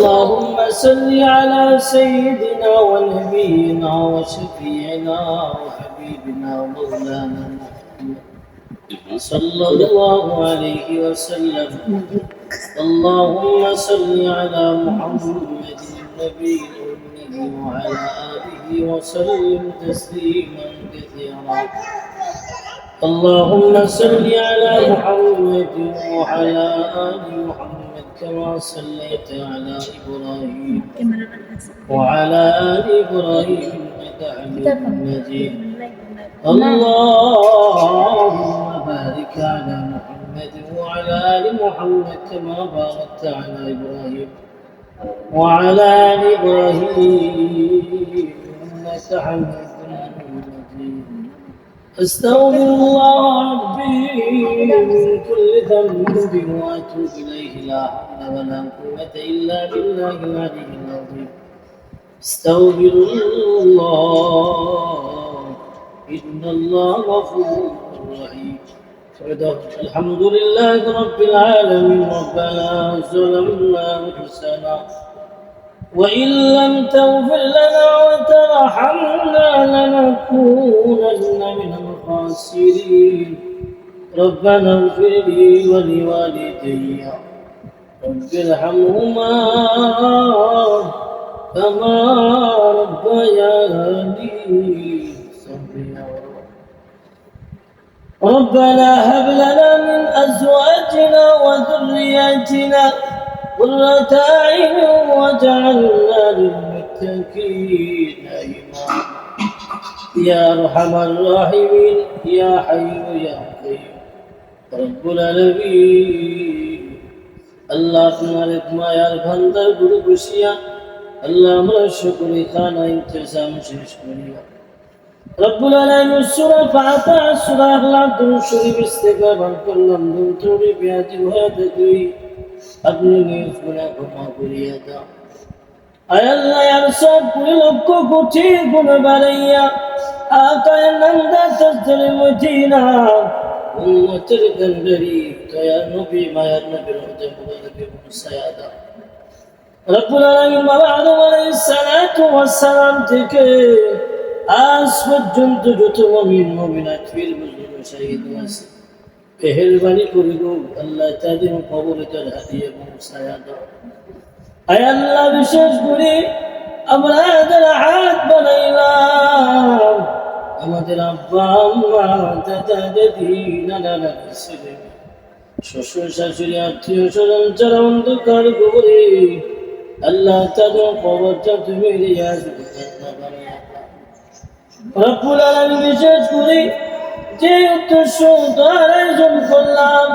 اللهم صل على سيدنا ونبينا وشفيعنا وحبيبنا ومولانا محمد صلى الله عليه وسلم. اللهم صل على محمد النبي الأمي وعلى آله وسلم تسليما كثيرا. اللهم صل على محمد وعلى آل محمد كما صليت على إبراهيم وعلى آل إبراهيم إنك حميد مجيد. اللهم بارك على محمد وعلى آل محمد كما باركت على إبراهيم وعلى آل إبراهيم إنك حميد مجيد. أستغفر الله ربي من كل ذنب وأتوب إليه. لا حول ولا قوة إلا بالله العلي العظيم. استغفر الله إن الله غفور رحيم. الحمد لله رب العالمين. ربنا ظلمنا أنفسنا وإن لم تغفر لنا وترحمنا لنكونن من الخاسرين. ربنا اغفر لي ولوالدي رب ارحمهما كما ربياني صغيرا. ربنا هب لنا من أزواجنا وذرياتنا قرة أعين واجعلنا للمتقين إماما. يا أرحم الراحمين يا حي يا قيوم رب العالمين. আল্লাহ আপনার এক মায়ার ভান্ডার গুরু বসিয়া আল্লাহ আমরা সকলে খানা ইন্তজাম শেষ করিয়া রব্বুল আলামিন সূরা ফাতিহা সূরা ইখলাস দুরূদ শরীফ ইস্তেগফার করলাম। দুরূদ বিয়াজি হয়ে দেখি আপনি নিজ গুনাহ ক্ষমা করিয়া দাও। আয় আল্লাহ আর সব লক্ষ কোটি গুণ বাড়াইয়া আকায় নন্দা তসরে মদিনা উম্মতের গন্ডরি দয়া নবী মায়ার নবীর রওজা মুবারকে মুসায়া দাও। রব্বুল আলামিন বাবা আদম আলাইহিস সালাতু ওয়াস সালাম থেকে আজ পর্যন্ত যত মুমিন মুমিনাত ফির বুজুর্গ শহীদ আছে মেহেরবানি করে গো আল্লাহ তাদের কবরে তার হাদিয়া পৌঁছায়া দাও। আয় আল্লাহ বিশেষ করে আমরা যারা হাত বানাইলাম আমাদের আব্বা আম্মা দাদা দাদি নানা নানি ছেলে শ্বশুর শাশুড়ি আত্মীয় স্বজন যারা অন্ধকার কবরে আল্লাহ তাদের কবরটা তুমি রিয়াজ বানাইয়া দাও। রব্বুল আলামিন বিশেষ করে যে উদ্দেশ্য তার আয়োজন করলাম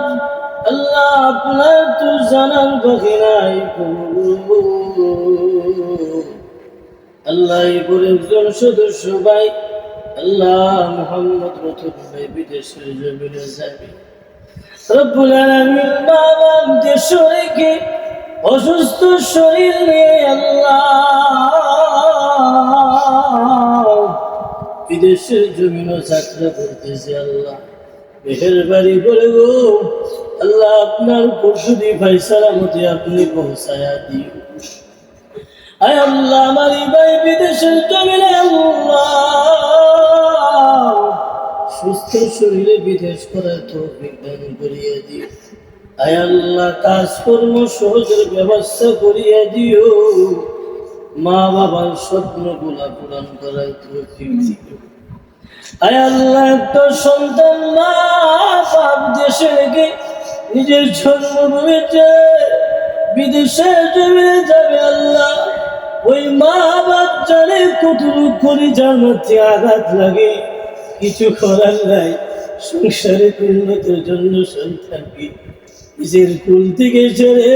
আল্লাহ আপনার তো জানার বাকি নাই। আল্লাহ এবার একজন সদস্য ভাই আল্লাহ মুহাম্মদ রতন ভাই বিদেশের জমিনে যাবে। রব্বুল আলামিন বাবা দেশ রেখে অসুস্থ শরীর নিয়ে আল্লাহ বিদেশের জমিন যাত্রা করতেছে। আল্লাহ মেহেরবানি করে গো আল্লাহ আপনার পরশুদি ভাই সালামতে আপনি পৌঁছায়া দিও। আয় আল্লাহ আমার ভাই বিদেশের জমিনে আল্লাহ সুস্থ শরীরে বিদেশ করার তৌফিক দান করিয়া দিও। আয় আল্লাহ কাজকর্ম সহজের ব্যবস্থা করিয়া দিও। মা বাবার স্বপ্নগুলা পূরণ করার তৌফিক দিও। আয় আল্লাহ একটা সন্তান মা বাপ দেশে রেখে নিজের জন্মভূমিতে বিদেশে জমিনে যাবে আল্লাহ ওই মা বাপ জানে কতটুকু করে জান্নাতে আঘাত লাগে কিছু করার নাই। সংসারে উন্নতির জন্য সন্তানকে নিজের কুল থেকে ছেড়ে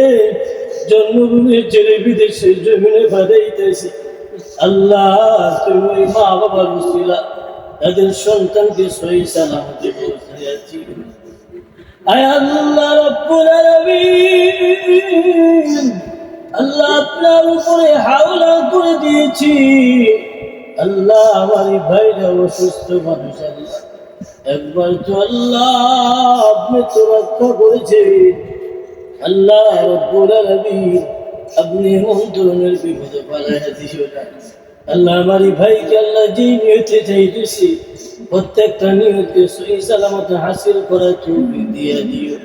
জন্মভূমি ছেড়ে বিদেশের জমিনে পাঠাইতেছে। আল্লাহ তুমি ওই মা বাবার উসিলা তাদের সন্তানকে সহি সালামতে পৌঁছাইয়াছি। আয় আল্লাহ রব্বুল আলামিন আল্লাহ আপনার উপরে হাওলা করে দিয়েছি। আল্লাহ আমার ভাইরা অসুস্থ মানুষ আল্লাহ একবার তো আল্লাহ আপনি তো রক্ষা করেছেন। আল্লাহ রব্বুল আলামিন আপনি এমন ধরনের বিপদে পালাইয়া দিও না। আল্লাহ আমারই ভাইকে আল্লাহ যে নিয়তে চাইতেছি প্রত্যেকটা নিয়তকে সহি সালামত হাসিল করার তৌফিক দিয়ে দিও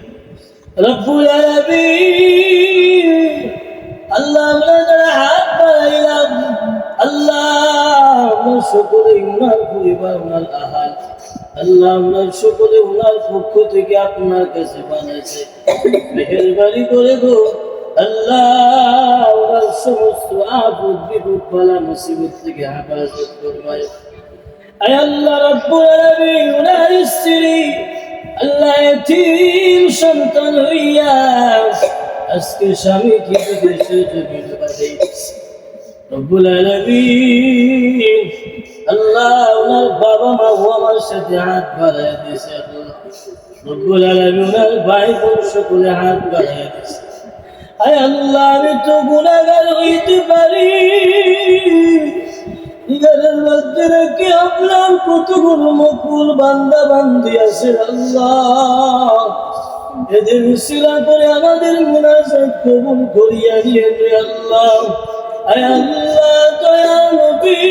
রব্বুল আলামিন। আল্লাহ আমরা যারা হাত বাড়াইলাম, আল্লাহ আমরা সকলে উনার পরিবার উনার আহাল, আল্লাহ আমরা সকলে উনার পক্ষ থেকে আপনার কাছে বানাইছে, মেহেরবানি করে গো আল্লাহ ওনার সমস্ত আপদ বিপদ বালা মুসিবত থেকে হেফাজত করবায়। আয় আল্লাহ রব্বুল আলামিন ওনার স্ত্রী আল্লাহ এতিম সন্তান হইয়া আজকে স্বামীকে বিদেশে জমিনে পাঠাইছে রব্বুল আলামিন। আল্লাহ ওনার বাবা মা আমার সাথে হাত বাড়াইয়া দিয়েছে, আল্লাহ রব্বুল আলামিন ওনার ভাই বোন সকলে হাত বাড়াইয়া দিয়েছে। আয় আল্লাহ আমি তো গুনাহগার হইতে পারি, ইগারের মধ্যে রেখে আপনার কতগুলো মকুল বান্দা বান্দি আছে আল্লাহ, এদের উসিলা করে আমাদের মুনাজাত কবুল করিয়া নিয়েন রে আল্লাহ। আয় আল্লাহ দয়া নবী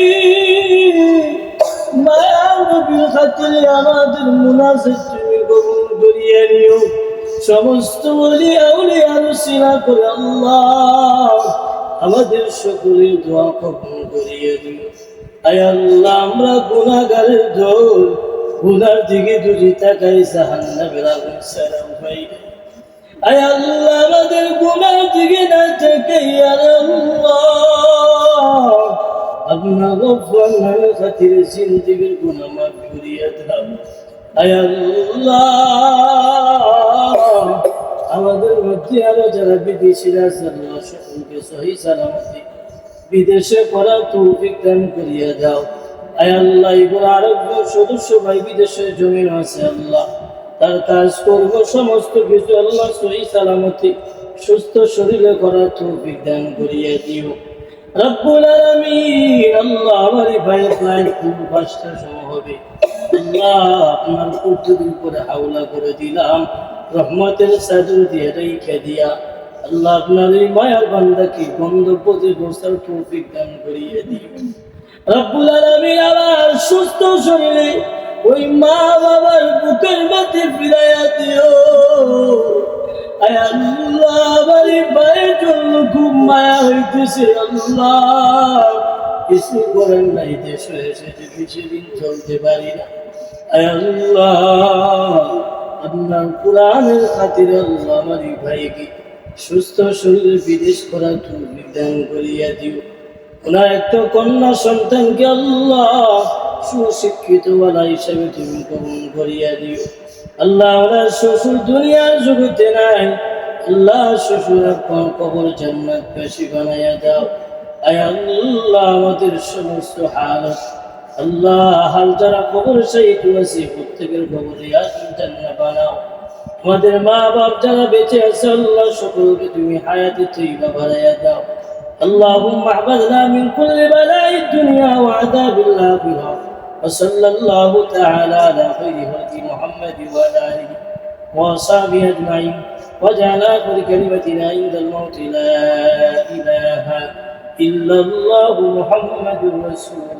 মায়া নবীর খাতিরে আমাদের মুনাজাত তুমি কবুল করিয়া নিও। সমস্ত ওলি আউলিয়ার উসিলা করে আল্লাহ আমাদের সকলের দোয়া কবুল করিয়া দিও। আয় আল্লাহ আমরা গুনাহগারের দল, গুনার দিকে দুজি তাকাই জাহান্নামের আগুন ছাড়া উপায় নাই। আয় আল্লাহ আমাদের গুনার দিকে না তাকাই আল্লাহ আপনার গফফার নামের খাতিরে জিন্দেগীর গুনাহ মাফ করিয়া দাও। আয় আল্লাহ আমাদের মধ্যে আরো যারা বিদেশিরা আছে আল্লাহ সকলকে সহি সালামতি বিদেশে করার তৌফিক দান করিয়া দাও। আয় আল্লাহ এগুলো আরেকজন সদস্য ভাই বিদেশে জমিন আছে আল্লাহ, তার কাজ করব সমস্ত কিছু আল্লাহ সহি সালামতি সুস্থ শরীরে করার তৌফিক দান করিয়া দিও রব্বুল আলামিন। আল্লাহ আমার ভাইয়ের ফ্লাইট খুব 5টার সময় হবে আল্লাহ, আপনার কুদরতের উপরে হাওলা করে দিলাম, রহমতের চাদর দিয়ে রেখে দিয়া আল্লাহ আপনার এই মায়ার বান্দাকে গন্তব্যে পৌঁছার তৌফিক দান করিয়ে দিও রব্বুল আলামিন। আবার সুস্থ শরীরে ওই মা বাবার বুকের মধ্যে ফিরাইয়া দিও। আয় আল্লাহ আমার এই ভাইয়ের জন্য খুব মায়া হইতেছে আল্লাহ, কিছু করেন নাই, দেশে এসেছে বেশি দিন চলতে পারি না। আয় আল্লাহ আপনার কোরআনের খাতিরে আল্লাহ আমার এই ভাইকে সুস্থ শরীরে বিদেশ করার তৌফিক দান করিয়া দিও। ওনার একটা কন্যা সন্তানকে আল্লাহ সুশিক্ষিত ওয়ালা হিসাবে তুমি কবুল করিয়া দিও আল্লাহ। ওনার শ্বশুর দুনিয়ার জগতে নাই আল্লাহ, শ্বশুর কবর জান্নাতবাসী বানাইয়া দাও। আয় আল্লাহ আমাদের সমস্ত হালত আল্লাহ হাল যারা কবর শহীদ আছে প্রত্যেকের কবরে জান্নাত বানাও। আমাদের মা বাপ যারা বেঁচে আছে আল্লাহ সকলকে তুমি হায়াতে তৈবা বাড়াইয়া দাও। اللهم احفظنا من كل بلاء الدنيا وعذاب الآخرة، وصلى الله تعالى على خير خلق محمد وعلى آله وأصحابه أجمعين، واجعل آخر كلمتنا عند الموت لا إله إلا الله محمد رسول